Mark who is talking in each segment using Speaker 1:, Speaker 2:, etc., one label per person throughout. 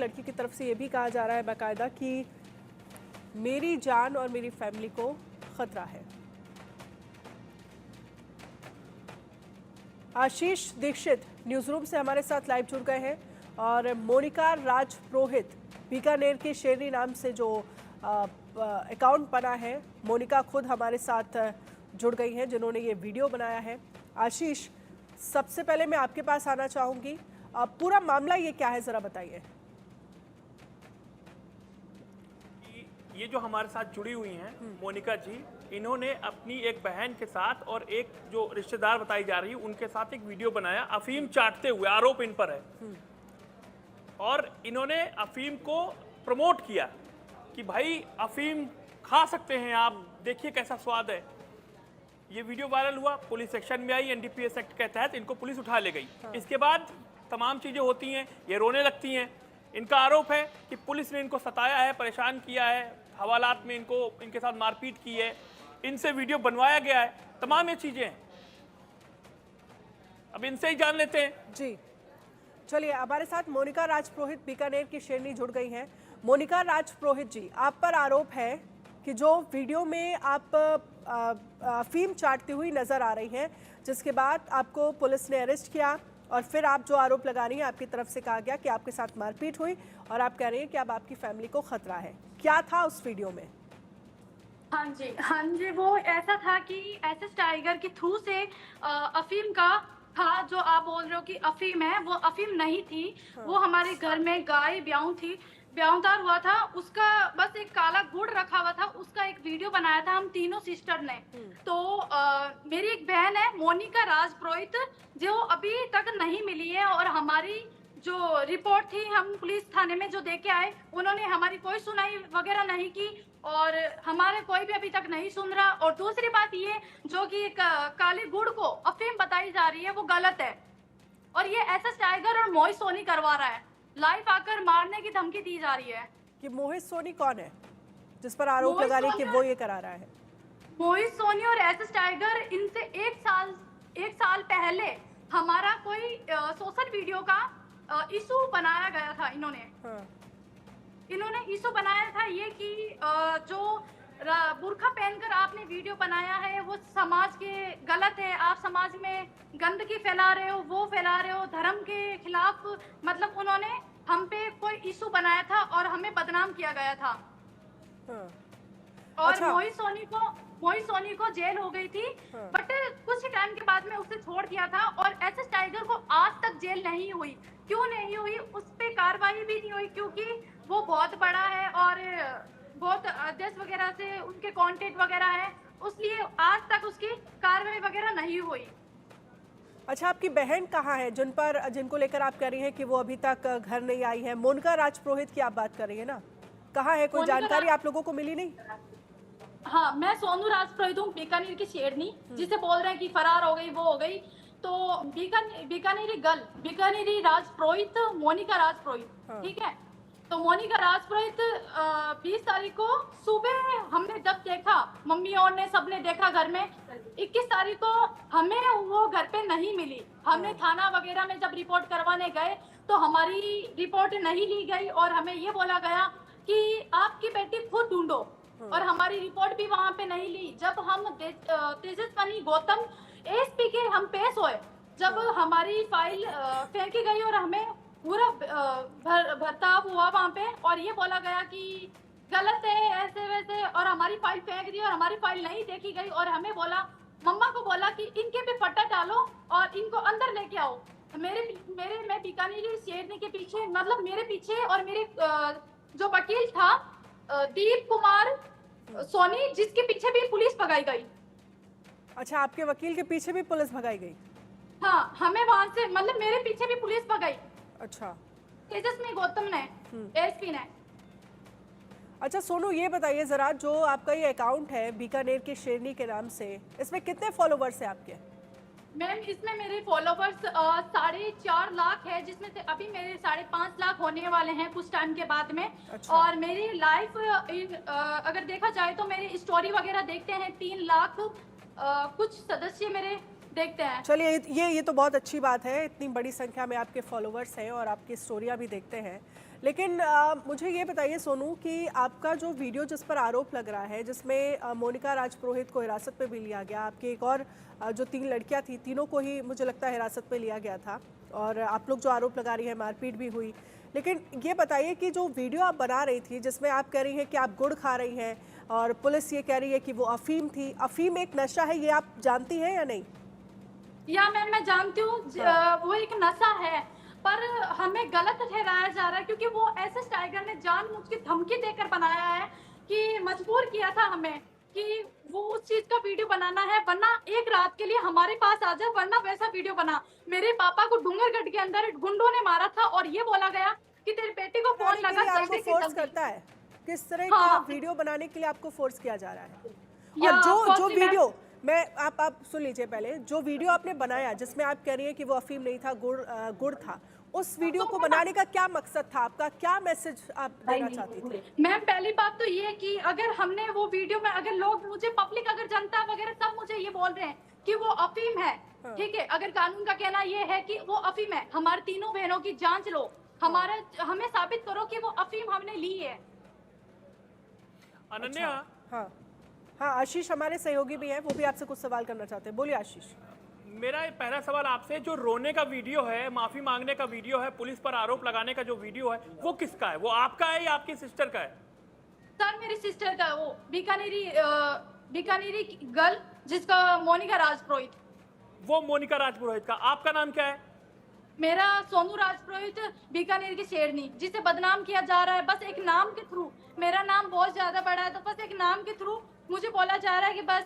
Speaker 1: लड़की की तरफ से ये भी कहा जा रहा है बाकायदा कि मेरी जान और मेरी फैमिली को खतरा है। आशीष दीक्षित न्यूज़ रूम से हमारे साथ लाइव जुड़ गए हैं और मोनिका राजपुरोहित बीकानेर के शेरनी नाम से जो अकाउंट बना है, मोनिका खुद हमारे साथ जुड़ गई हैं जिन्होंने ये वीडियो बनाया है। आशीष, सबसे पहले मैं आपके पास आना चाहूँगी, पूरा मामला ये क्या है, ज़रा बताइए।
Speaker 2: ये जो हमारे साथ जुड़ी हुई हैं मोनिका जी, इन्होंने अपनी एक बहन के साथ और एक जो रिश्तेदार बताई जा रही है उनके साथ एक वीडियो बनाया अफीम चाटते हुए, आरोप इन पर है। और इन्होंने अफीम को प्रमोट किया कि भाई अफीम खा सकते हैं आप, देखिए कैसा स्वाद है। ये वीडियो वायरल हुआ, पुलिस एक्शन में आई, एनडीपीएस एक्ट के तहत इनको पुलिस उठा ले गई। इसके बाद तमाम चीज़ें होती हैं, ये रोने लगती हैं। इनका आरोप है कि पुलिस ने इनको सताया है, परेशान किया है, हवालात में इनके साथ मारपीट की है, इनसे वीडियो बनवाया गया है, तमाम ये चीज़ें हैं। अब इनसे ही जान लेते हैं।
Speaker 1: जी चलिए, हमारे साथ मोनिका राजपुरोहित बीकानेर की शेरनी जुड़ गई हैं। मोनिका राजपुरोहित जी, आप पर आरोप है कि जो वीडियो में आप अफीम चाटती हुई नजर आ रही हैं, जिसके बाद आपको पुलिस ने अरेस्ट किया और फिर आप जो आरोप लगा रही हैं, आपकी तरफ से कहा गया कि आपके साथ मारपीट हुई और आप कह रही हैं कि अब आपकी फैमिली को खतरा है। क्या था उस वीडियो में?
Speaker 3: हाँ जी, वो ऐसा था कि एसएस टाइगर के थ्रू से अफीम का था। जो आप बोल रहे हो कि अफीम है, वो अफीम नहीं थी। वो हमारे घर में गाय ब्याऊदार हुआ था, उसका बस एक काला गुड़ रखा हुआ था, उसका एक वीडियो बनाया था हम तीनों सिस्टर ने। तो मेरी एक बहन है मोनिका राजपुरोहित, जो अभी तक नहीं मिली है, और हमारी जो रिपोर्ट थी हम पुलिस थाने में जो दे के आए, उन्होंने हमारी कोई सुनाई वगैरह नहीं की और हमारे कोई भी अभी तक नहीं सुन रहा। और दूसरी बात ये जो कि काले गुड़ को अफीम बताई जा रही है, वो गलत है और ये एसएस टाइगर और मोहित सोनी करवा रहा है। लाइव आकर मारने की धमकी दी जा रही है।
Speaker 1: कि मोहित सोनी कौन है जिस पर आरोप लगा रही है कि वो ये करा रहा है?
Speaker 3: मोहित सोनी और एसएस टाइगर, इनसे एक साल पहले हमारा कोई सोशल वीडियो का इशू बनाया गया था। इन्होंने इशू बनाया था ये कि जो बुर्का पहनकर आपने वीडियो बनाया है वो समाज के गलत है, आप समाज में गंदगी फैला रहे हो, वो फैला रहे हो, धर्म के खिलाफ, मतलब उन्होंने हम पे कोई इशू बनाया था और हमें बदनाम किया गया था। और
Speaker 1: अच्छा।
Speaker 3: मोहित सोनी को जेल हो गई थी, बट कुछ टाइम के बाद में उसे छोड़ दिया था और एसएस टाइगर को आज तक जेल नहीं हुई। क्यों नहीं हुई? उस पे कार्रवाई भी नहीं हुई क्योंकि वो बहुत बड़ा है और बहुत अध्यक्ष वगैरह से उनके कांटेक्ट वगैरह है, इसलिए आज तक उसकी कार्रवाई वगैरह नहीं हुई।
Speaker 1: अच्छा, आपकी बहन कहाँ है जिनको लेकर आप कह रही हैं कि वो अभी तक घर नहीं आई है? मोनिका राजपुरोहित की आप बात कर रही है ना, कहाँ है? कोई जानकारी आप लोगों को मिली नहीं?
Speaker 3: हाँ, मैं सोनू राजपुरोहित हूँ, बीकानेर की शेरनी, जिसे बोल रहे हैं कि फरार हो गई, वो हो गई। तो बीकानेरी राजपुरोहित, मोनिका राजपुरोहित, ठीक है। तो मोनिका राजपुरोहित 20 तारीख को सुबह हमने जब देखा, मम्मी और ने सबने देखा घर में, 21 तारीख को हमें वो घर पे नहीं मिली। हमने थाना वगैरह में जब रिपोर्ट करवाने गए तो हमारी रिपोर्ट नहीं ली गई और हमें ये बोला गया कि आपकी बेटी खुद ढूंढो, और हमारी रिपोर्ट भी वहां पे नहीं ली। जब हम तेजस्विनी गौतम एसपी के हम पेश हुए, जब हमारी फाइल फेंकी गई और हमें पूरा भर्ताव हुआ वहां पे और ये बोला गया कि गलत है ऐसे वैसे, और हमारी फाइल फेंक दी और हमारी फाइल नहीं देखी गई और हमें बोला, मम्मा को बोला कि इनके पे पट्टा डालो और इनको अंदर लेके आओ। मैं बीकानेरी शेरनी के पीछे, मतलब मेरे पीछे, और मेरे जो वकील था दीप कुमार सोनी, जिसके पीछे भी पुलिस भगाई गई।
Speaker 1: अच्छा, आपके वकील के पीछे भी पुलिस भगाई गई?
Speaker 3: हाँ, हमें वहां से, मतलब मेरे पीछे भी पुलिस भगाई।
Speaker 1: अच्छा,
Speaker 3: तेजस्वी गौतम ने, एसपी ने।
Speaker 1: अच्छा सोनू, ये बताइए जरा, जो आपका ये अकाउंट है बीकानेर की शेरनी के नाम से, इसमें कितने फॉलोवर्स हैं आपके?
Speaker 3: मैम, इसमें मेरे फॉलोवर्स 4.5 लाख है, जिसमें से अभी मेरे 5.5 लाख होने वाले हैं कुछ टाइम के बाद में।
Speaker 1: अच्छा।
Speaker 3: और मेरी लाइफ अगर देखा जाए तो मेरी स्टोरी वगैरह देखते हैं 3 लाख कुछ सदस्य मेरे देखते हैं।
Speaker 1: चलिए, ये तो बहुत अच्छी बात है, इतनी बड़ी संख्या में आपके फॉलोअर्स हैं और आपकी स्टोरियाँ भी देखते हैं। लेकिन मुझे ये बताइए सोनू कि आपका जो वीडियो जिस पर आरोप लग रहा है, जिसमें मोनिका राजपुरोहित को हिरासत में भी लिया गया, आपकी एक और जो 3 लड़कियां थी, तीनों को ही मुझे लगता है हिरासत में लिया गया था, और आप लोग जो आरोप लगा रही है मारपीट भी हुई। लेकिन ये बताइए कि जो वीडियो आप बना रही थी जिसमें आप कह रही हैं कि आप गुड़ खा रही हैं और पुलिस ये कह रही है कि वो अफीम थी, अफीम एक नशा है, ये आप जानती हैं या नहीं?
Speaker 3: या मैं जानती हूँ वो एक नशा है, पर हमें गलत ठहराया जा रहा है क्योंकि वो एसएस टाइगर ने जानबूझ के धमकी देकर बनाया है कि मजबूर किया था हमें कि वो उस चीज का वीडियो बनाना है, वरना एक रात के लिए हमारे पास आ जाए, वरना वैसा वीडियो बना। मेरे पापा को डूंगरगढ़ के अंदर गुंडों ने मारा था और ये बोला गया कि तेरी बेटी को फोन लगा,
Speaker 1: आपको
Speaker 3: जल्दी से
Speaker 1: फोर्स
Speaker 3: जल्दी।
Speaker 1: करता है, किस तरह
Speaker 3: हाँ।
Speaker 1: का वीडियो बनाने के लिए आपको फोर्स किया जा रहा है?
Speaker 3: या
Speaker 1: और जो
Speaker 3: firstly
Speaker 1: वीडियो मैं आप सुन लीजिए पहले, जो वीडियो आपने बनाया जिसमें आप कह रही हैं कि वो अफीम नहीं था, गुड़ था, उस वीडियो को बनाने का क्या मकसद था आपका, क्या मैसेज आप देना चाहती थी?
Speaker 3: मैम पहली बात तो ये है कि अगर हमने वो वीडियो में, अगर लोग मुझे पब्लिक, अगर जनता वगैरह सब मुझे ये बोल रहे हैं कि वो अफीम है, ठीक है, अगर कानून का कहना ये है कि वो अफीम है, हमारी तीनों बहनों की जांच लो, हमें साबित करो कि वो अफीम हमने ली है।
Speaker 2: अनन्या,
Speaker 1: हाँ हाँ, आशीष हमारे सहयोगी भी हैं, वो भी आपसे कुछ सवाल करना चाहते हैं, बोलिए आशीष।
Speaker 2: मेरा पहला सवाल आपसे, जो रोने का वीडियो है, माफी मांगने का वीडियो है, पुलिस पर आरोप लगाने का जो वीडियो है, वो किसका है? वो आपका है या आपकी सिस्टर का है?
Speaker 3: सर मेरी सिस्टर का, वो बीकानेरी गर्ल जिसका मोनिका राजपुरोहित।
Speaker 2: वो मोनिका राजपुरोहित का। आपका नाम क्या है?
Speaker 3: मेरा सोनू राजपुरोहित, बीकानेर की शेरनी, जिसे बदनाम किया जा रहा है बस एक नाम के थ्रू। मेरा नाम बहुत ज्यादा बड़ा है, तो बस एक नाम के थ्रू मुझे बोला जा रहा है कि बस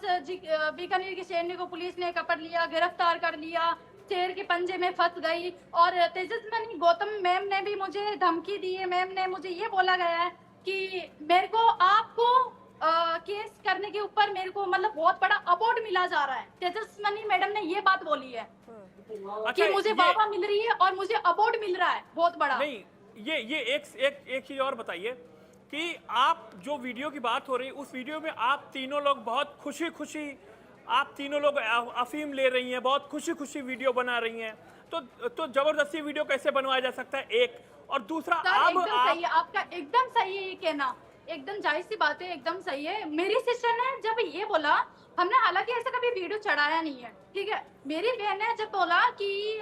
Speaker 3: बीकानेर की शेरनी को पुलिस ने पकड़ लिया, गिरफ्तार कर लिया, शेर के पंजे में फंस गई। और तेजस्विनी गौतम मैम ने भी मुझे धमकी दी है। मैम ने मुझे ये बोला गया है कि मेरे को आपको केस करने के ऊपर मेरे को मतलब बहुत बड़ा अवार्ड मिला जा रहा है। तेजस्विनी मैडम ने ये बात बोली है कि मुझे वाहवाही मिल रही है और मुझे अवार्ड मिल रहा है बहुत बड़ा।
Speaker 2: नहीं, ये एक चीज और बताइए कि आप जो वीडियो की बात हो रही है, उस वीडियो में आप तीनों लोग बहुत खुशी आप तीनों लोग अफीम ले रही हैं, बहुत खुशी वीडियो बना रही हैं, तो जबरदस्ती वीडियो कैसे बनवाया जा सकता है? एक और दूसरा,
Speaker 3: सही है, आपका एकदम सही है ये कहना, एकदम जायज सी बात है, एकदम सही है। मेरी सिस्टर ने जब ये बोला, हमने हालांकि ऐसा कभी वीडियो चढ़ाया नहीं है, ठीक है, मेरी बहन ने जब बोला कि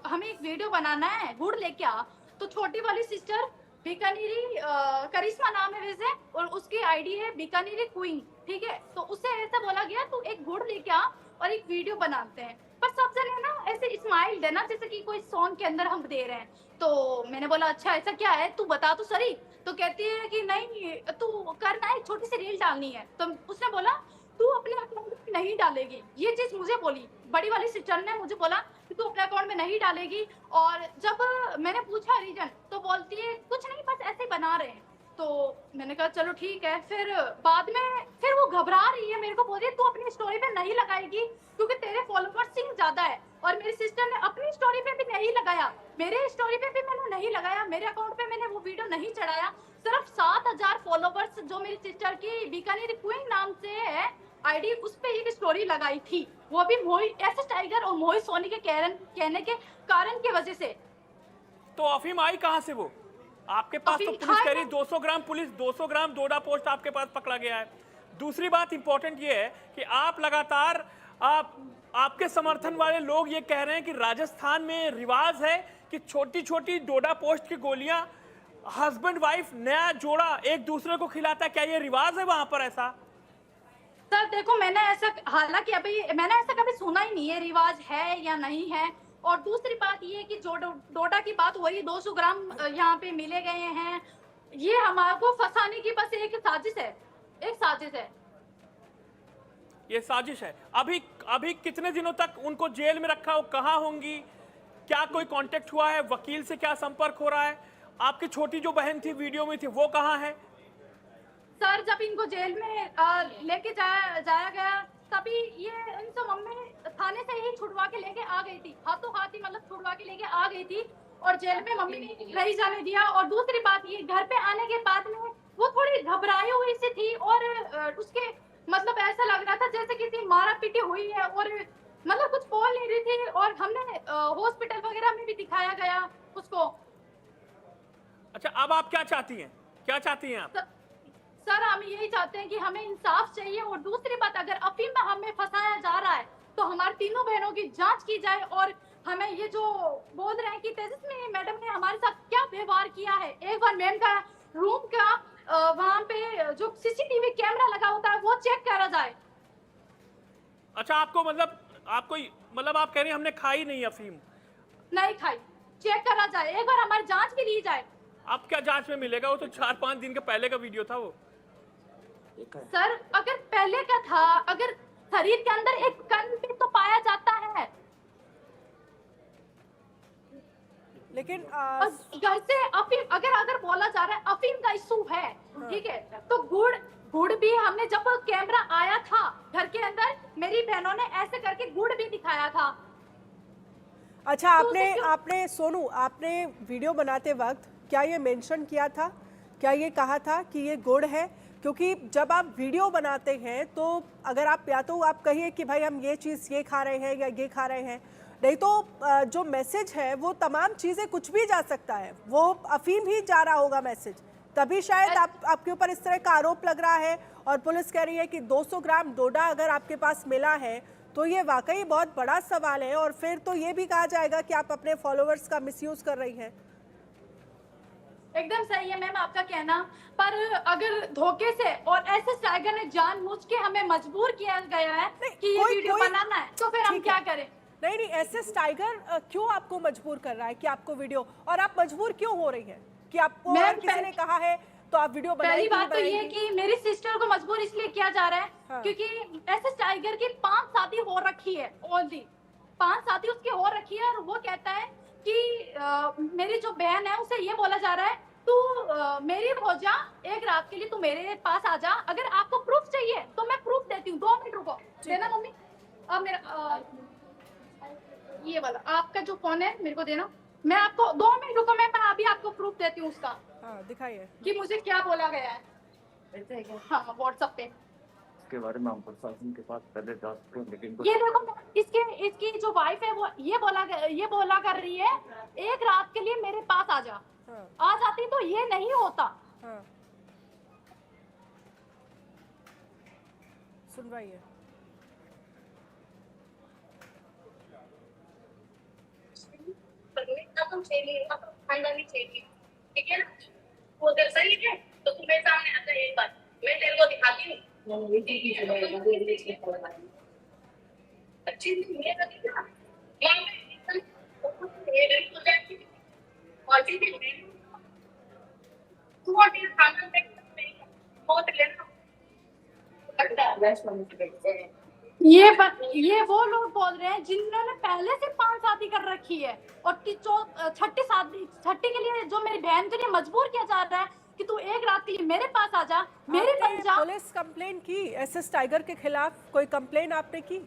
Speaker 3: हमें एक वीडियो बनाना है, गुड़ लेके आ, तो छोटी वाली सिस्टर बीकानेरी करिश्मा नाम है वैसे, और उसकी आईडी है बीकानेरी क्वीन, ठीक है, तो उससे ऐसा बोला गया तू एक गुड़ लेके आ और एक वीडियो बनाते हैं। पर सब जने ना ऐसे स्माइल देना जैसे कि कोई सॉन्ग के अंदर हम दे रहे हैं। तो मैंने बोला अच्छा ऐसा क्या है, तू बता तो सही। तो कहती है कि नहीं तू करना है, छोटी सी रील डालनी है। तो उसने बोला तू अपने अकाउंट में नहीं डालेगी, ये चीज मुझे बोली, बड़ी वाली सिस्टर ने मुझे बोला कि तू अपने अकाउंट में नहीं डालेगी। और जब मैंने पूछा रीजन तो बोलती है कुछ नहीं, बस ऐसे ही बना रहे हैं। तो मैंने कहा चलो ठीक है। फिर बाद में फिर वो घबरा रही है, मेरे को बोल रही है तू अपनी स्टोरी पे नहीं लगाएगी क्योंकि तेरे फॉलोअर्स ज्यादा है। और मेरी सिस्टर ने अपनी स्टोरी पे भी नहीं लगाया, मेरे स्टोरी पे भी मैंने नहीं लगाया, मेरे अकाउंट पे मैंने वो वीडियो नहीं चढ़ाया। सिर्फ 7000 फॉलोवर्स जो मेरी सिस्टर की बीकानेर क्वीन नाम से है आईडी, उस पे एक स्टोरी लगाई थी, वो भी मोही एसएस टाइगर और मोहित सोनी के कहने के कारण की वजह से।
Speaker 2: तो अफीम आई कहाँ से? वो आपके पास तो पुलिस कह रही 200 ग्राम, पुलिस 200 ग्राम डोडा पोस्ट आपके पास पकड़ा गया है। दूसरी बात इंपॉर्टेंट ये है कि आप लगातार आपके समर्थन वाले लोग ये कह रहे हैं कि राजस्थान में रिवाज है कि छोटी छोटी डोडा पोस्ट की गोलियां हस्बैंड वाइफ नया जोड़ा एक दूसरे को खिलाता है। क्या ये रिवाज है वहां पर ऐसा?
Speaker 3: सर देखो, मैंने ऐसा हालांकि अभी मैंने ऐसा कभी सुना ही नहीं है रिवाज है या नहीं है। और दूसरी बात ये कि जो डोडा की बात हो रही है 200 ग्राम यहाँ पे मिले गए हैं, ये हमारे को फंसाने की बस एक साजिश है, एक साजिश है।
Speaker 2: ये साजिश है। अभी कितने दिनों तक उनको जेल में रखा, वो कहाँ होंगी? क्या कोई कांटेक्ट हुआ है? वकील से क्या संपर्क हो रहा है? आपकी छोटी जो बहन थी वीडियो में थी वो कहाँ है?
Speaker 3: सर जब इनको जेल में लेके जाया गया तभी ये इनसे मम्मी थाने से ही छुड़वा के लेके आ गई थी, हाथों हाथ ही मतलब छुड़वा के लेके आ गई थी और जेल में मम्मी ने नहीं जाने दिया। और दूसरी बात ये, घर पे आने के बाद में वो थोड़ी घबराई हुई सी थी और उसके मतलब ऐसा लग रहा था जैसे किसी मारा पीटी हुई है और मतलब कुछ बोल थी और हमने हॉस्पिटल वगैरह में भी दिखाया गया उसको।
Speaker 2: अच्छा, अब आप क्या चाहती हैं, क्या चाहती हैं आप?
Speaker 3: सर हम यही चाहते हैं कि हमें इंसाफ चाहिए, और दूसरी बात, अगर अफीम में हमें फंसाया जा रहा है तो हमारी तीनों बहनों की जांच की जाए, और हमें ये जो बोल रहे हैं कि तेजस्वी मैडम ने हमारे साथ क्या व्यवहार किया है, एक बार मैम का रूम का वहाँ पे जो सीसीटीवी कैमरा लगा होता है वो चेक करा जाए।
Speaker 2: अच्छा, आपको मतलब आप कह रही हैं हमने खाई नहीं अफीम?
Speaker 3: नहीं खाई, चेक करा जाए, एक बार हमारी जांच भी ली जाए।
Speaker 2: अब क्या जांच में मिलेगा? वो तो 4-5 दिन के पहले का वीडियो था वो।
Speaker 3: सर अगर पहले का था, अगर शरीर के अंदर एक कण भी तो पाया जाता है,
Speaker 1: लेकिन
Speaker 3: घर से अफीम अगर बोला जा रहा है अफीम का इशू है, ठीक है, तो गुड़ भी हमने जब कैमरा आया था घर के अंदर, मेरी बहनों ने ऐसे करके गुड़ भी दिखाया था।
Speaker 1: अच्छा, आपने सोनू, आपने वीडियो बनाते वक्त क्या ये मेंशन किया था, क्या ये कहा था कि ये गुड़ है? क्योंकि जब आप वीडियो बनाते हैं तो अगर आप या तो आप कहिए कि भाई हम ये चीज़ ये खा रहे हैं या ये खा रहे हैं, नहीं तो जो मैसेज है वो तमाम चीज़ें कुछ भी जा सकता है, वो अफीम ही जा रहा होगा मैसेज, तभी शायद आपके ऊपर इस तरह का आरोप लग रहा है। और पुलिस कह रही है कि 200 ग्राम डोडा अगर आपके पास मिला है तो ये वाकई बहुत बड़ा सवाल है, और फिर तो ये भी कहा जाएगा कि आप अपने फॉलोअर्स का मिसयूज कर रही हैं।
Speaker 3: एकदम सही है मैम आपका कहना, पर अगर धोखे से और ऐसे टाइगर ने जानबूझ के हमें मजबूर किया गया है कि ये वीडियो बनाना है, तो फिर हम क्या करें?
Speaker 1: नहीं, एसएस टाइगर क्यों आपको मजबूर कर रहा है कि आपको वीडियो, और आप मजबूर क्यों हो रही हैं कि आपको अगर किसी ने कहा है तो आप वीडियो बनाएंगी?
Speaker 3: पहली बात तो ये कि मेरी सिस्टर को मजबूर इसलिए किया जा रहा है क्योंकि एसएस टाइगर की 5 शादी हो रखी है, ओनली 5 शादी उसकी हो रखी है, और वो कहता है कि मेरी जो बहन है उसे ये बोला जा रहा है तू मेरी हो जा, एक रात के लिए तू मेरे पास आ जा, अगर आपको प्रूफ चाहिए तो मैं प्रूफ देती हूँ। 2 मिनट रुको, देना मम्मी। अब मेरा ये वाला आपका जो फोन है मेरे को देना, मैं आपको 2 मिनट रुको, मैं अभी आपको प्रूफ देती हूँ उसका।
Speaker 1: हाँ, दिखाइए
Speaker 3: कि मुझे क्या बोला गया है। हाँ, व्हाट्सएप पे
Speaker 4: इसके बारे में हम प्रशासन के पास पहले जांच करें, लेकिन
Speaker 3: ये देखो, इसकी जो वाइफ है वो ये बोला कर रही है एक रात के लिए मेरे पास आ जा। आ जाती तो ये नहीं होता।
Speaker 1: सुनवाइए।
Speaker 5: ठीक है ना, वो अगर सही है तो तू मेरे सामने आ जा, एक बार मैं तेरे को दिखाती हूँ। अच्छी ये लगेगा
Speaker 3: ये वो लोग बोल रहे हैं जिन्होंने पहले से 5 शादी कर रखी है, और छठी के लिए जो मेरी बहन के लिए मजबूर किया जा रहा है कि तू एक रात के लिए मेरे पास आ जा, मेरे बन जा।
Speaker 1: पुलिस कंप्लेन की एसएस टाइगर के खिलाफ? कोई कंप्लेन आपने की?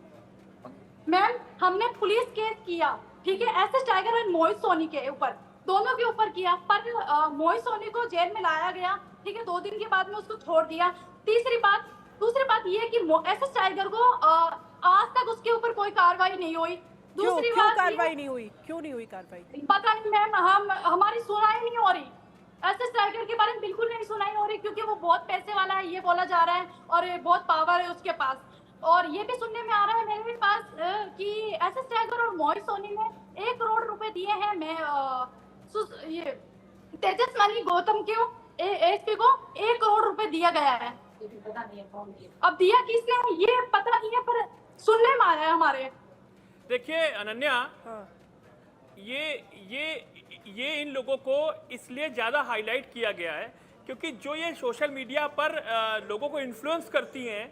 Speaker 3: मैम हमने पुलिस केस किया, ठीक है, एसएस टाइगर और मोहित सोनी के ऊपर, दोनों के ऊपर किया, पर मोहित सोनी को जेल में लाया गया, ठीक है, 2 दिन के बाद में उसको छोड़ दिया। दूसरी बात ये कि एसएस टाइगर को आज तक उसके ऊपर कोई कार्रवाई नहीं हुई। दूसरी
Speaker 1: क्यों
Speaker 3: बात
Speaker 1: कार्रवाई नहीं हुई? क्यों नहीं हुई कार्रवाई?
Speaker 3: पता नहीं मैम, हमारी सुनाई नहीं हो रही, एसएस टाइगर के बारे में बिल्कुल नहीं सुनाई हो रही, क्योंकि वो बहुत पैसे वाला है ये बोला जा रहा है, और बहुत पावर है उसके पास। और ये भी सुनने में आ रहा है मेरे पास कि एसएस टाइगर और मोहित सोनी ने 1 करोड़ रुपए दिए हैं, मैं ये तेजस्वी गौतम के एसपी को 1 करोड़ रुपए दिया गया है। पता नहीं है कौन दिया, अब दिया किसने ये पता नहीं है, पर सुनने में आया है हमारे।
Speaker 2: देखिए अनन्या, ये इन लोगों को इसलिए ज़्यादा हाईलाइट किया गया है क्योंकि जो ये सोशल मीडिया पर लोगों को इन्फ्लुएंस करती हैं,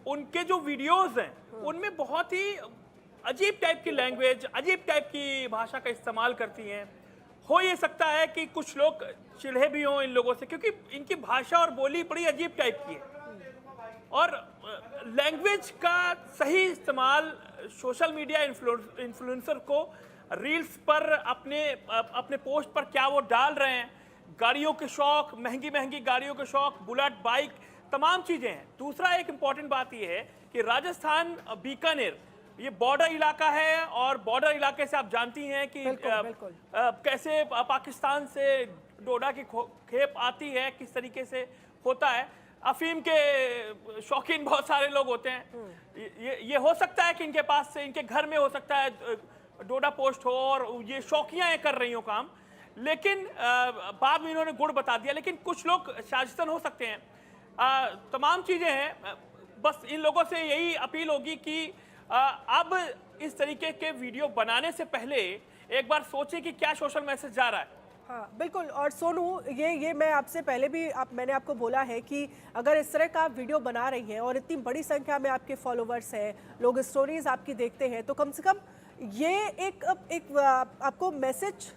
Speaker 2: उनके जो वीडियोस हैं उनमें बहुत ही अजीब टाइप की लैंग्वेज, अजीब टाइप की भाषा का इस्तेमाल करती हैं। हो ये सकता है कि कुछ लोग चिढ़े भी हों इन लोगों से, क्योंकि इनकी भाषा और बोली बड़ी अजीब टाइप की है, और लैंग्वेज का सही इस्तेमाल सोशल मीडिया इन्फ्लुएंसर को रील्स पर अपने पोस्ट पर क्या वो डाल रहे हैं, गाड़ियों के शौक, महंगी महंगी गाड़ियों के शौक, बुलेट, बाइक, तमाम चीज़ें हैं। दूसरा एक इम्पॉर्टेंट बात यह है कि राजस्थान बीकानेर ये बॉर्डर इलाका है और बॉर्डर इलाके से आप जानती हैं कि
Speaker 1: बिल्कुल।
Speaker 2: कैसे पाकिस्तान से डोडा की खेप आती है, किस तरीके से होता है। अफीम के शौकीन बहुत सारे लोग होते हैं। ये हो सकता है कि इनके पास से, इनके घर में हो सकता है डोडा पोस्ट हो और ये शौकियाँ कर रही हो काम, लेकिन बाद में इन्होंने गुड़ बता दिया। लेकिन कुछ लोग साजिशन हो सकते हैं, तमाम चीज़ें हैं। बस इन लोगों से यही अपील होगी कि अब इस तरीके के वीडियो बनाने से पहले एक बार सोचें कि क्या सोशल मैसेज जा रहा है।
Speaker 1: हाँ बिल्कुल। और सोनू, ये मैं आपसे पहले भी मैंने आपको बोला है कि अगर इस तरह का आप वीडियो बना रही हैं और इतनी बड़ी संख्या में आपके फॉलोवर्स हैं, लोग स्टोरीज आपकी देखते हैं, तो कम से कम ये एक आपको मैसेज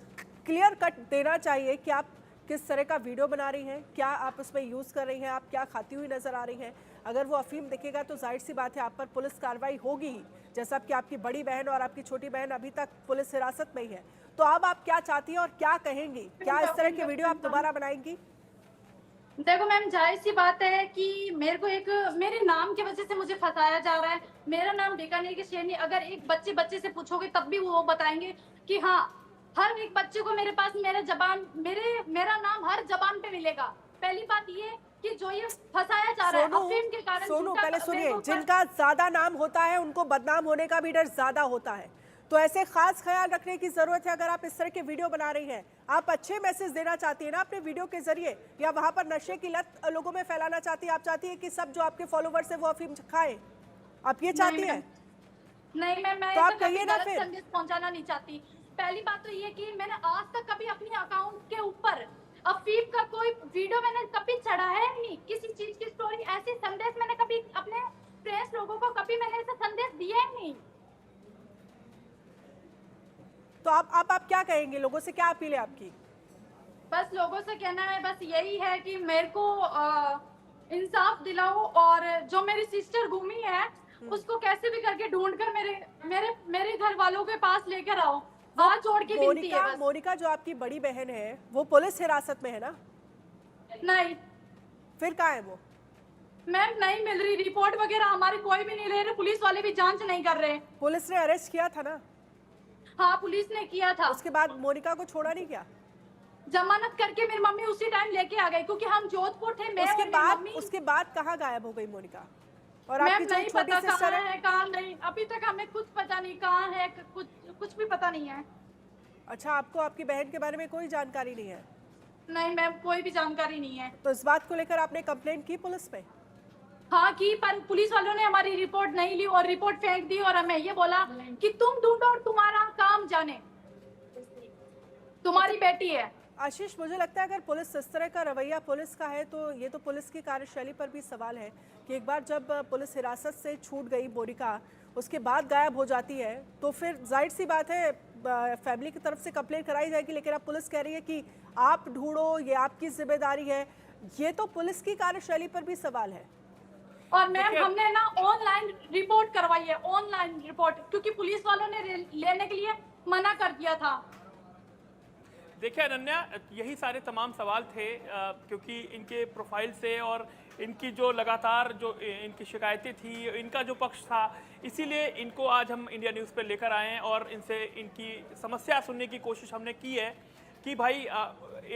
Speaker 1: क्लियर कट देना चाहिए कि आप किस तरह का वीडियो बना रही हैं, क्या आप उसमें यूज़ कर रही हैं, आप क्या खाती हुई नज़र आ रही हैं। अगर वो अफीम दिखेगा तो जाहिर सी बात है आप पर पुलिस कार्रवाई होगी ही, जैसा कि आपकी बड़ी बहन और आपकी छोटी बहन अभी तक पुलिस हिरासत में ही है। तो अब आप क्या चाहती हैं और क्या कहेंगी? क्या इस तरह के वीडियो आप दोबारा बनाएंगी?
Speaker 3: देखो मैम, जाहिर सी बात है कि मेरे को मेरे नाम की वजह से मुझे फंसाया जा रहा है। मेरा नाम बीकानेर की शेरनी, अगर एक बच्चे से पूछोगे तब भी वो बताएंगे कि हाँ, हर एक बच्चे को मेरे पास मेरा नाम हर जबान पे मिलेगा। पहली बात ये कि जो ये फंसाया जा रहा है अफीम के कारण।
Speaker 1: सोनू पहले सुनिए, जिनका ज्यादा नाम होता है उनको बदनाम होने का भी डर ज्यादा होता है, तो ऐसे खास ख्याल रखने की जरूरत है। अगर आप इस तरह के वीडियो बना रही हैं, आप अच्छे मैसेज देना चाहती है ना अपने वीडियो के जरिए, या वहां पर नशे की लत लोगों में फैलाना चाहती है? आप चाहती है कि सब जो आपके फॉलोवर्स है वो अफीम खाएं? आप ये चाहती है?
Speaker 3: नहीं मैम, मैं
Speaker 1: तो आप
Speaker 3: ऐसा
Speaker 1: कहिए
Speaker 3: कभी
Speaker 1: ना
Speaker 3: गलत
Speaker 1: फिर।
Speaker 3: संदेश पहुंचाना नहीं चाहती। पहली बात तो ये कि मैंने आज तक कभी अपने अकाउंट के ऊपर अफीम का कोई वीडियो मैंने कभी चढ़ाया है नहीं। किसी चीज की स्टोरी, ऐसी संदेश मैंने कभी अपने फ्रेंड्स लोगों को कभी मैंने ऐसा संदेश दिया ही नहीं।
Speaker 1: तो आप क्या कहेंगे? लोगों से क्या अपील है आपकी?
Speaker 3: बस लोगों से कहना है, बस यही है कि मेरे को इंसाफ दिलाओ, और जो मेरी सिस्टर घूमी है उसको कैसे भी करके ढूंढकर मेरे घर वालों के पास लेकर आओ। हाथ जोड़ के विनती है बस।
Speaker 1: मोनिका जो आपकी बड़ी बहन है वो पुलिस हिरासत में है ना?
Speaker 3: नहीं
Speaker 1: फिर कहाँ है वो?
Speaker 3: मैम, नहीं मिल रही। रिपोर्ट वगैरह हमारी कोई भी नहीं ले रहे, पुलिस वाले भी जांच नहीं कर रहे।
Speaker 1: पुलिस ने अरेस्ट किया था ना?
Speaker 3: हाँ, पुलिस ने किया था।
Speaker 1: उसके बाद मोनिका को छोड़ा नहीं क्या?
Speaker 3: जमानत करके मेरी मम्मी उसी टाइम लेके आ गई, क्योंकि हम जोधपुर थे। मैं और मेरी मम्मी।
Speaker 1: उसके बाद कहाँ गायब हो गई मोनिका? और
Speaker 3: मैम
Speaker 1: आपकी जो
Speaker 3: नहीं
Speaker 1: छोटी
Speaker 3: पता
Speaker 1: सिस्टर
Speaker 3: कहाँ है कहाँ नहीं, अभी तक हमें कुछ पता नहीं कहाँ है, कुछ भी पता नहीं है।
Speaker 1: अच्छा, आपको आपकी बहन के बारे में कोई जानकारी नहीं है?
Speaker 3: नहीं मैम, कोई भी जानकारी नहीं है।
Speaker 1: तो इस बात को लेकर आपने कंप्लेंट की पुलिस पे?
Speaker 3: हाँ की, पर पुलिस वालों ने हमारी रिपोर्ट नहीं ली और रिपोर्ट फेंक दी, और हमें ये बोला कि तुम ढूंढो और तुम्हारा काम जाने, तुम्हारी बेटी है।
Speaker 1: आशीष, मुझे लगता है अगर पुलिस इस तरह का रवैया पुलिस का है तो ये तो पुलिस की कार्यशैली पर भी सवाल है कि एक बार जब पुलिस हिरासत से छूट गई मोनिका, उसके बाद गायब हो जाती है, तो फिर जाहिर सी बात है फैमिली की तरफ से कंप्लेंट कराई जाएगी। लेकिन अब पुलिस कह रही है कि आप ढूंढो, ये आपकी जिम्मेदारी है। ये तो पुलिस की कार्यशैली पर भी सवाल है।
Speaker 3: और मैम, हमने ना ऑनलाइन रिपोर्ट करवाई है, ऑनलाइन रिपोर्ट, क्योंकि पुलिस वालों ने लेने के लिए मना कर दिया था।
Speaker 2: देखिए अनन्या, यही सारे तमाम सवाल थे, क्योंकि इनके प्रोफाइल से और इनकी जो लगातार जो इनकी शिकायतें थी, इनका जो पक्ष था, इसीलिए इनको आज हम इंडिया न्यूज़ पे लेकर आए हैं और इनसे इनकी समस्या सुनने की कोशिश हमने की है कि भाई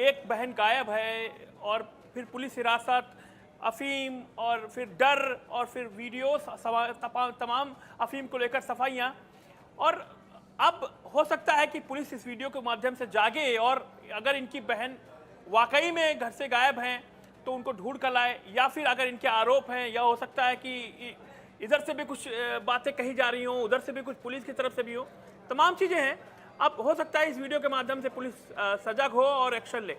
Speaker 2: एक बहन गायब है और फिर पुलिस हिरासत, अफीम और फिर डर और फिर वीडियोस, तमाम अफीम को लेकर सफाइयाँ। और अब हो सकता है कि पुलिस इस वीडियो के माध्यम से जागे और अगर इनकी बहन वाकई में घर से गायब हैं तो उनको ढूंढ कर लाए, या फिर अगर इनके आरोप हैं, या हो सकता है कि इधर से भी कुछ बातें कही जा रही हों, उधर से भी कुछ पुलिस की तरफ से भी हो, तमाम चीज़ें हैं। अब हो सकता है इस वीडियो के माध्यम से पुलिस सजग हो और एक्शन ले।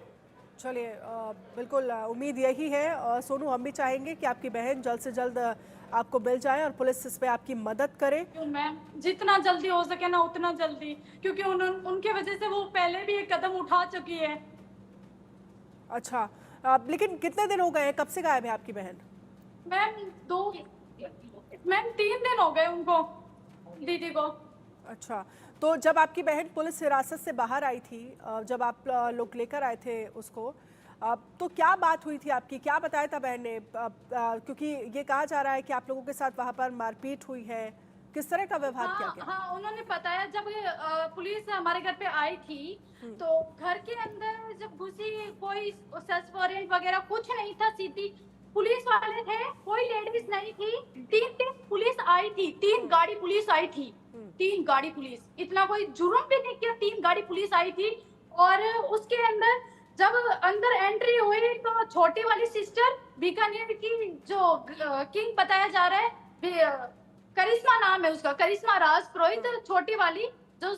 Speaker 1: चलिए, बिल्कुल उम्मीद यही है। सोनू, हम भी चाहेंगे कि आपकी बहन जल्द से जल्द आपको मिल जाए और पुलिस इस पे आपकी मदद करे।
Speaker 3: मैम, जितना जल्दी हो सके ना उतना जल्दी, क्योंकि उनके वजह से वो पहले भी एक कदम उठा चुकी है।
Speaker 1: अच्छा, लेकिन कितने दिन हो गए हैं? कब से गायब है आपकी बहन?
Speaker 3: मैम 3 दिन हो गए उनको, दीदी को।
Speaker 1: अच्छा, तो जब आपकी बहन पुलिस हिरासत से बाहर आई थी, जब आप लोग लेकर आए थे उसको, तो क्या बात हुई थी आपकी? क्या बताया था बहन ने? क्योंकि ये कहा जा रहा है कि आप लोगों के साथ वहाँ पर मारपीट हुई है, किस तरह का व्यवहार किया गया?
Speaker 3: हाँ, उन्होंने बताया जब पुलिस हमारे घर पे आई थी तो घर के अंदर जब घुसी कोई सर्च वारंट वगैरह कुछ नहीं था, सीधी पुलिस वाले थे, कोई लेडीज नहीं थी। तीन पुलिस आई थी, 3 गाड़ी पुलिस आई थी, 3 गाड़ी पुलिस, इतना कोई जुर्म भी नहीं किया, 3 गाड़ी पुलिस आई थी। और उसके अंदर जब अंदर एंट्री हुई तो छोटी वाली सिस्टर बीकानेर की जो किंग बताया जा रहा है, करिश्मा नाम है उसका, करिश्मा राज पुरोहित, छोटी वाली जो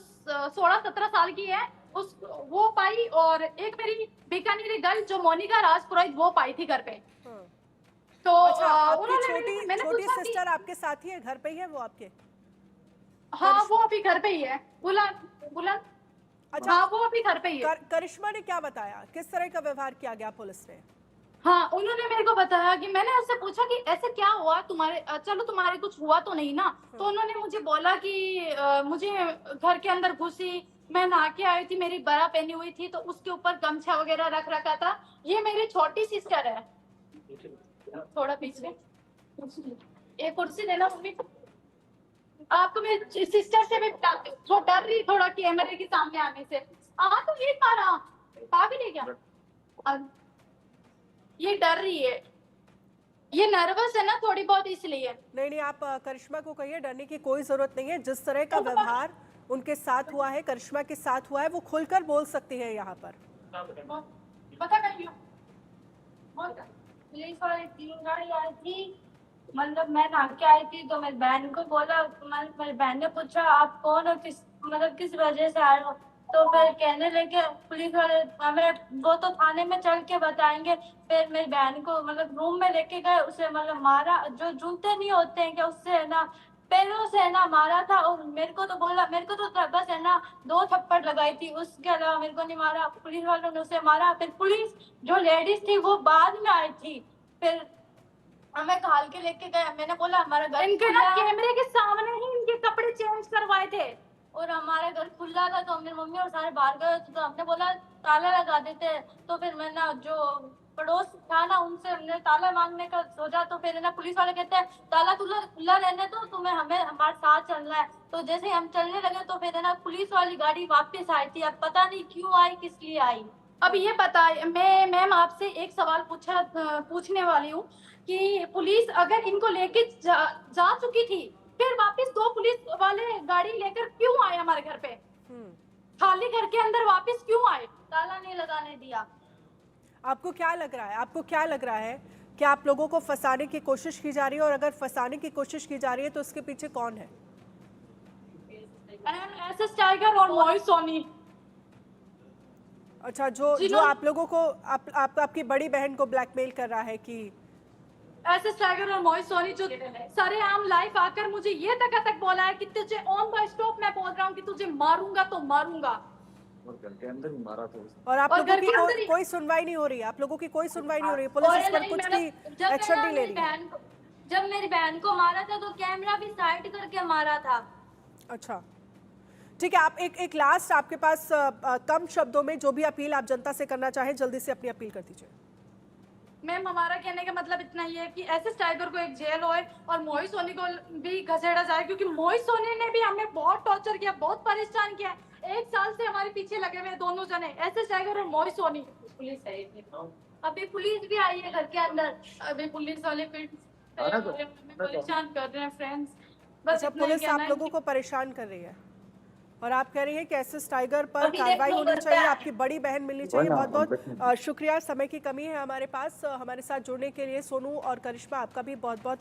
Speaker 3: 16-17 साल की है उस वो पाई, और एक मेरी बीकानेरी गर्ल जो मोनिका राज पुरोहित वो पाई थी घर पे। तो
Speaker 1: अच्छा, आपकी
Speaker 3: उन्होंने मैंने
Speaker 1: छोटी
Speaker 3: पूछा
Speaker 1: सिस्टर आपके साथ ही है, घर पे ही है वो आपके?
Speaker 3: हाँ वो अभी घर पे ही है, बुलंद।
Speaker 1: अच्छा,
Speaker 3: हाँ वो अभी घर पे ही है।
Speaker 1: करिश्मा ने क्या बताया, किस तरह का व्यवहार किया गया पुलिस ने?
Speaker 3: हाँ, उन्होंने मेरे को बताया कि मैंने उससे पूछा कि ऐसे क्या हुआ तुम्हारे, चलो तुम्हारे कुछ हुआ तो नहीं ना। तो उन्होंने मुझे बोला कि मुझे घर के अंदर घुसी, मैं नहा के आई थी, मेरी बरा पहनी हुई थी तो उसके ऊपर गमछा वगैरह रख रखा था। ये मेरी छोटी सिस्टर है, थोड़ा पीछे एक कुर्सी देना मम्मी, आपको मेरी सिस्टर से भी बताती हूँ जो डर रही थोड़ा कैमरे के सामने आने से। तो ये मारा पागल है क्या, ये डर रही है, ये नर्वस है ना थोड़ी बहुत इसलिए।
Speaker 1: नहीं, आप करिश्मा को कहिए डरने की कोई जरूरत नहीं है। जिस तरह का व्यवहार उनके साथ हुआ है, करिश्मा के साथ हुआ है, वो खुलकर बोल सकती है यहाँ पर।
Speaker 3: पता नहीं
Speaker 6: पुलिस वाली 3 गाड़ी आई थी, मतलब मैं नहा के आई थी तो मेरी बहन को बोला, मेरी बहन ने पूछा आप कौन हो, किस वजह से आए हो, तो फिर कहने लगे पुलिस वाले हमें वो तो थाने में चल के बताएंगे। फिर मेरी बहन को मतलब रूम में लेके गए, उसे मतलब मारा, जो जूते नहीं होते हैं क्या उससे है ना पैरों से है ना मारा था। और मेरे को तो बोला, मेरे को तो बस है ना 2 थप्पड़ लगाई थी, उसके अलावा मेरे को नहीं मारा। पुलिस वालों ने उसे मारा। फिर पुलिस जो लेडीज थी वो बाद में आई थी, फिर हमें खाल के लेके गए। मैंने बोला हमारा घर
Speaker 3: इनके ना कैमरे के सामने ही इनके कपड़े चेंज करवाए थे
Speaker 6: और हमारा घर खुला था, तो मेरी मम्मी और सारे बाहर गए तो हमने बोला ताला लगा देते। तो फिर मैं ना जो पड़ोस था ना उनसे हमने ताला मांगने का सोचा, तो फिर ना पुलिस वाले कहते हैं ताला खुला रहने तो तुम्हें हमें हमारे साथ चलना है। तो जैसे हम चलने लगे तो फिर ना पुलिस वाली गाड़ी वापस आई थी, अब पता नहीं क्यों आई, किस लिए आई।
Speaker 3: अब ये बताए, मैं मैम आपसे एक सवाल पूछने वाली हूँ कि पुलिस अगर इनको लेके जा चुकी थी, फिर वापस 2 पुलिस वाले गाड़ी लेकर क्यों आए हमारे घर पे, खाली घर के अंदर वापस क्यों आए,
Speaker 6: ताला नहीं लगाने दिया।
Speaker 1: आपको क्या लग रहा है कि आप लोगों को फंसाने की कोशिश की जा रही है, और अगर फंसाने की कोशिश की जा रही है तो उसके पीछे कौन है?
Speaker 3: एसएस टाइगर और मोहित सोनी।
Speaker 1: अच्छा, जो आप लोगों को आपकी बड़ी बहन को ब्लैकमेल कर रहा है कि
Speaker 3: एसएस टाइगर और मोहित सोनी जो सरेआम लाइव आकर मुझे ये तक बोला है कि तुझे ऑन द स्टॉप मैं बोल रहा हूँ कि तुझे मारूंगा तो मारूंगा,
Speaker 4: और घर के अंदर ही मारा था उसने।
Speaker 1: और आप लोगों की कोई सुनवाई नहीं हो रही है, आप लोगों की कोई सुनवाई नहीं हो रही है, पुलिस इस पर कुछ भी एक्शन नहीं ले रही है।
Speaker 6: जब मेरी बहन को मारा था तो कैमरा भी साइड करके मारा था।
Speaker 1: अच्छा, ठीक है, आप एक लास्ट आपके पास कम शब्दों में जो भी अपील आप जनता से करना चाहें, जल्दी से अपनी अपील कर दीजिए।
Speaker 3: मैम हमारा कहने का मतलब इतना ही है कि एसएस टाइगर को एक जेल होए और मोहित सोनी को भी घसेड़ा जाए, क्योंकि मोहित सोनी ने भी हमें बहुत टॉर्चर किया, बहुत परेशान किया। 1 साल से हमारे पीछे लगे हुए दोनों जने, एसएस टाइगर और मोहित सोनी।
Speaker 6: पुलिस आई थी, अभी पुलिस भी आई है घर के अंदर,
Speaker 3: अभी पुलिस वाले परेशान कर रहे हैं फ्रेंड्स।
Speaker 1: अच्छा, पुलिस आप लोगों को परेशान कर रही है और आप कह रही है कि एसएस टाइगर पर कार्रवाई होनी चाहिए, आपकी बड़ी बहन मिलनी चाहिए। बहुत बहुत शुक्रिया, समय की कमी है हमारे पास, हमारे साथ जुड़ने के लिए सोनू और करिश्मा आपका भी बहुत बहुत